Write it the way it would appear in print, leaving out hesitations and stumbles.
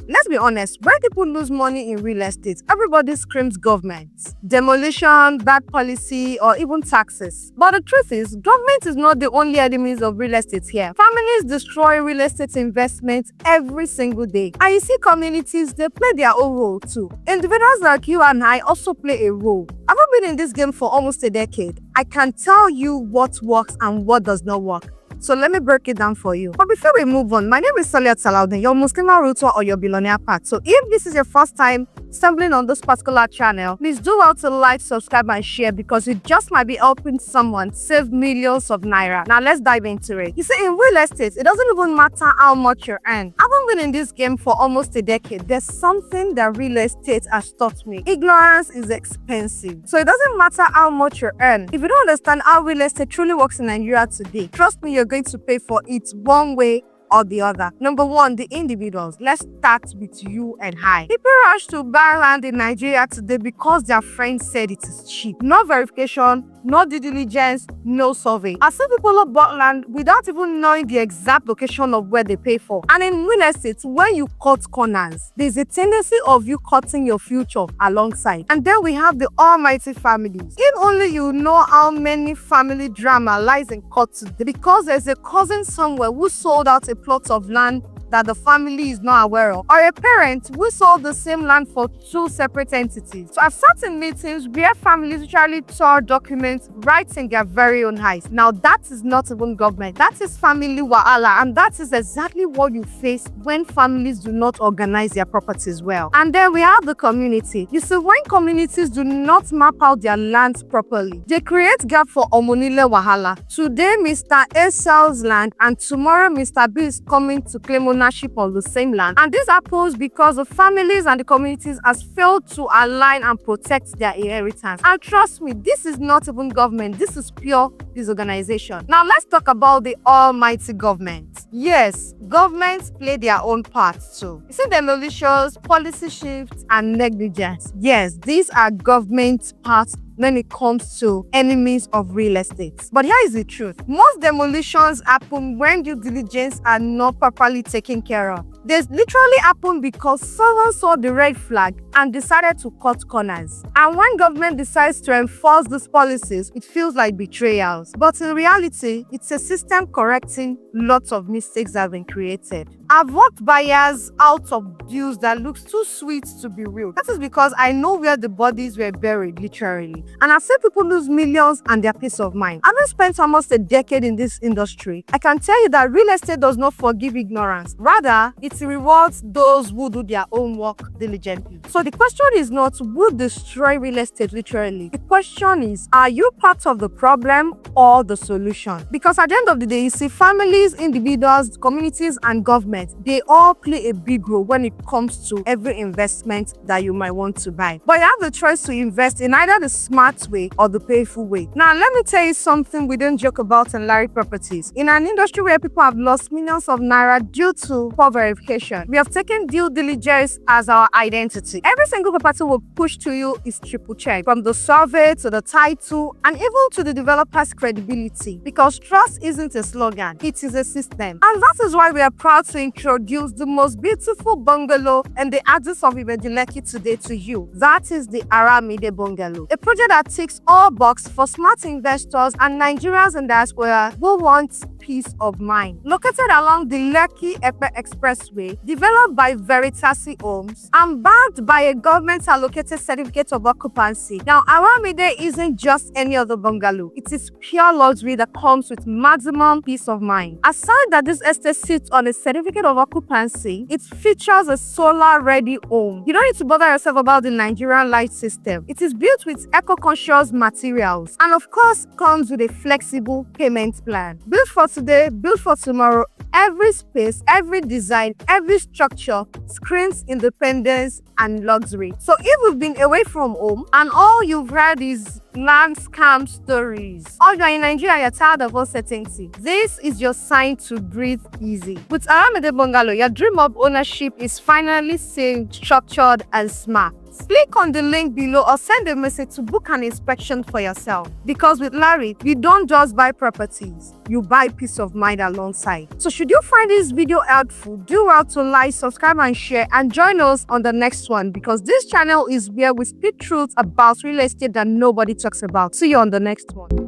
let's be honest, when people lose money in real estate, everybody screams government, demolition, bad policy, or even taxes. But the truth is, government is not the only enemies of real estate here. Families destroy real estate investments every single day. And you see communities, they play their own role too. Individuals like you and I also play a role. I've been in this game for almost a decade. I can tell you what works and what does not work. So let me break it down for you. But before we move on, my name is Salaudeen, your Muslimah Realtor or your billionaire path. So if this is your first time stumbling on this particular channel, please do well to like, subscribe, and share because it just might be helping someone save millions of naira. Now let's dive into it. You see, in real estate, it doesn't even matter how much you earn. I've been in this game for almost a decade. There's something that real estate has taught me. Ignorance is expensive. So it doesn't matter how much you earn. If you don't understand how real estate truly works in Nigeria today, trust me, you're going to pay for it one way or the other. Number one, the individuals. Let's start with you and I. People rush to buy land in Nigeria today because their friends said it is cheap. No verification, no due diligence, no survey. I see people who bought land without even knowing the exact location of where they pay for. And in real estate, when you cut corners, there's a tendency of you cutting your future alongside. And then we have the almighty families. If only you know how many family drama lies in court today because there's a cousin somewhere who sold out a plot of land that the family is not aware of, or a parent who sold the same land for two separate entities. So I've sat in meetings where families literally tore documents right in their very own eyes. Now that is not even government, that is family wahala, and that is exactly what you face when families do not organize their properties well. And then we have the community. You see, when communities do not map out their lands properly, they create gap for onile wahala. Today Mr. A sells land and tomorrow Mr. B is coming to claim ownership on the same land, and this happens because the families and the communities has failed to align and protect their inheritance. And trust me, this is not even government, this is pure disorganization. Now let's talk about the almighty government. Yes, governments play their own part too. You see, demolitions, policy shifts, and negligence. Yes, these are government parts when it comes to enemies of real estate. But here is the truth. Most demolitions happen when due diligence are not properly taken care of. They literally happen because someone saw the red flag and decided to cut corners. And when government decides to enforce these policies, it feels like betrayals. But in reality, it's a system correcting lots of mistakes that have been created. I've walked buyers out of deals that looks too sweet to be real. That is because I know where the bodies were buried, literally. And I've seen people lose millions and their peace of mind. Having spent almost a decade in this industry, I can tell you that real estate does not forgive ignorance. Rather, it rewards those who do their own work diligently. So the question is not who destroy real estate literally. The question is, are you part of the problem or the solution? Because at the end of the day, you see, families, individuals, communities, and government, they all play a big role when it comes to every investment that you might want to buy. But you have the choice to invest in either the smart way or the painful way. Now, let me tell you something we don't joke about in Lahrith Properties. In an industry where people have lost millions of naira due to poor verification, we have taken due diligence as our identity. Every single property we'll push to you is triple checked, from the survey to the title and even to the developer's credibility, because trust isn't a slogan, it is a system. And that is why we are proud to introduce the most beautiful bungalow in the axis of Ibejileki today to you. That is the Aramide bungalow, a project that ticks all boxes for smart investors and Nigerians in diaspora who want peace of mind. Located along the Lekki-Epe Expressway, developed by Veritasi Homes and backed by a government-allocated certificate of occupancy. Now, Aramide isn't just any other bungalow. It is pure luxury that comes with maximum peace of mind. Aside that this estate sits on a certificate of occupancy, it features a solar-ready home. You don't need to bother yourself about the Nigerian light system. It is built with eco-conscious materials and of course comes with a flexible payment plan. Built for today, built for tomorrow, every space, every design, every structure screams independence and luxury. So if you've been away from home and all you've heard is land scam stories. Or you're in Nigeria, you're tired of uncertainty. This is your sign to breathe easy. With Aramide Bungalow, your dream of ownership is finally safe, structured, and smart. Click on the link below or send a message to book an inspection for yourself. Because with Lahrith, you don't just buy properties, you buy peace of mind alongside. So should you find this video helpful, do well to like, subscribe, and share, and join us on the next one, because this channel is where we speak truth about real estate that nobody talks about. See you on the next one.